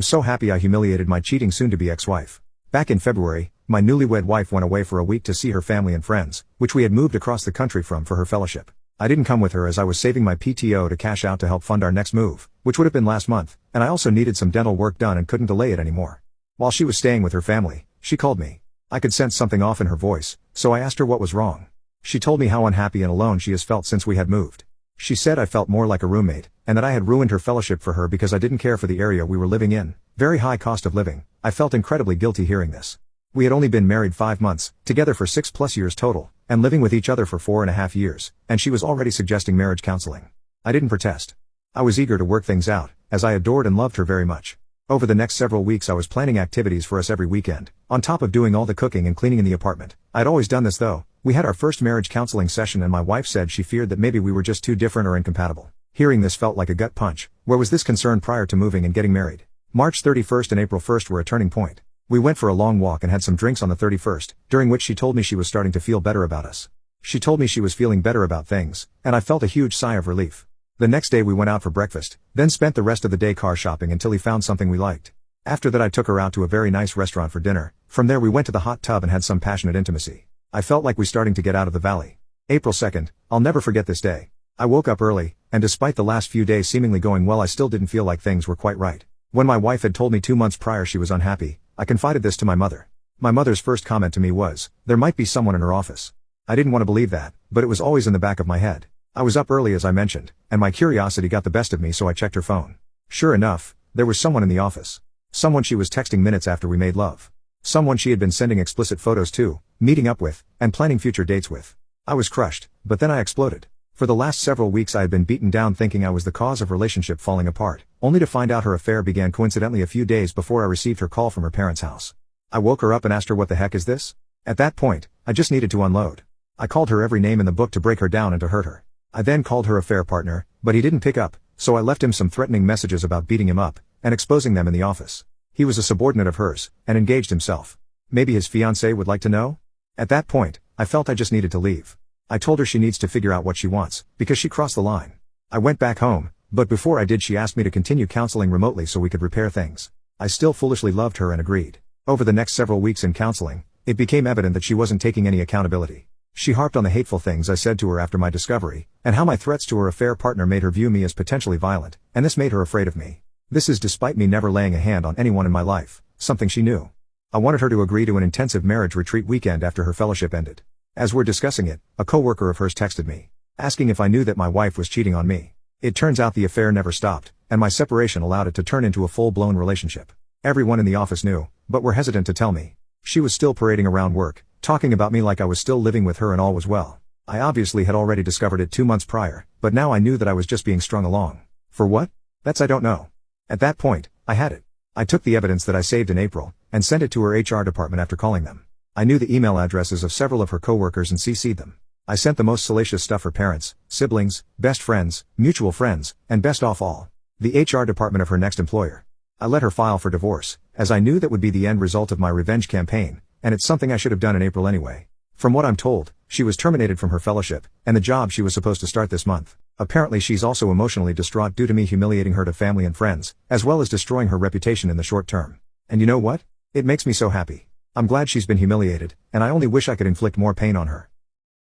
I'm so happy I humiliated my cheating soon-to-be ex-wife. Back in February, my newlywed wife went away for a week to see her family and friends, which we had moved across the country from for her fellowship. I didn't come with her as I was saving my PTO to cash out to help fund our next move, which would have been last month, and I also needed some dental work done and couldn't delay it anymore. While she was staying with her family, she called me. I could sense something off in her voice, so I asked her what was wrong. She told me how unhappy and alone she has felt since we had moved. She said I felt more like a roommate, and that I had ruined her fellowship for her because I didn't care for the area we were living in. Very high cost of living. I felt incredibly guilty hearing this. We had only been married 5 months, together for 6+ years total, and living with each other for 4.5 years, and she was already suggesting marriage counseling. I didn't protest. I was eager to work things out, as I adored and loved her very much. Over the next several weeks I was planning activities for us every weekend, on top of doing all the cooking and cleaning in the apartment. I'd always done this though. We had our first marriage counseling session and my wife said she feared that maybe we were just too different or incompatible. Hearing this felt like a gut punch. Where was this concern prior to moving and getting married? March 31st and April 1st were a turning point. We went for a long walk and had some drinks on the 31st, during which she told me she was starting to feel better about us. She told me she was feeling better about things, and I felt a huge sigh of relief. The next day we went out for breakfast, then spent the rest of the day car shopping until he found something we liked. After that I took her out to a very nice restaurant for dinner. From there we went to the hot tub and had some passionate intimacy. I felt like we starting to get out of the valley. April 2nd, I'll never forget this day. I woke up early, and despite the last few days seemingly going well I still didn't feel like things were quite right. When my wife had told me 2 months prior she was unhappy, I confided this to my mother. My mother's first comment to me was, there might be someone in her office. I didn't want to believe that, but it was always in the back of my head. I was up early as I mentioned, and my curiosity got the best of me so I checked her phone. Sure enough, there was someone in the office. Someone she was texting minutes after we made love. Someone she had been sending explicit photos to, meeting up with, and planning future dates with. I was crushed, but then I exploded. For the last several weeks I had been beaten down thinking I was the cause of relationship falling apart, only to find out her affair began coincidentally a few days before I received her call from her parents' house. I woke her up and asked her what the heck is this? At that point, I just needed to unload. I called her every name in the book to break her down and to hurt her. I then called her affair partner, but he didn't pick up, so I left him some threatening messages about beating him up, and exposing them in the office. He was a subordinate of hers, and engaged himself. Maybe his fiancée would like to know? At that point, I felt I just needed to leave. I told her she needs to figure out what she wants, because she crossed the line. I went back home, but before I did she asked me to continue counseling remotely so we could repair things. I still foolishly loved her and agreed. Over the next several weeks in counseling, it became evident that she wasn't taking any accountability. She harped on the hateful things I said to her after my discovery, and how my threats to her affair partner made her view me as potentially violent, and this made her afraid of me. This is despite me never laying a hand on anyone in my life, something she knew. I wanted her to agree to an intensive marriage retreat weekend after her fellowship ended. As we're discussing it, a coworker of hers texted me, asking if I knew that my wife was cheating on me. It turns out the affair never stopped, and my separation allowed it to turn into a full-blown relationship. Everyone in the office knew, but were hesitant to tell me. She was still parading around work, talking about me like I was still living with her and all was well. I obviously had already discovered it 2 months prior, but now I knew that I was just being strung along. For what? That's I don't know. At that point, I had it. I took the evidence that I saved in April, and sent it to her HR department after calling them. I knew the email addresses of several of her coworkers and CC'd them. I sent the most salacious stuff her parents, siblings, best friends, mutual friends, and best off all, the HR department of her next employer. I let her file for divorce, as I knew that would be the end result of my revenge campaign, and it's something I should have done in April anyway. From what I'm told, she was terminated from her fellowship, and the job she was supposed to start this month. Apparently she's also emotionally distraught due to me humiliating her to family and friends, as well as destroying her reputation in the short term. And you know what? It makes me so happy. I'm glad she's been humiliated, and I only wish I could inflict more pain on her.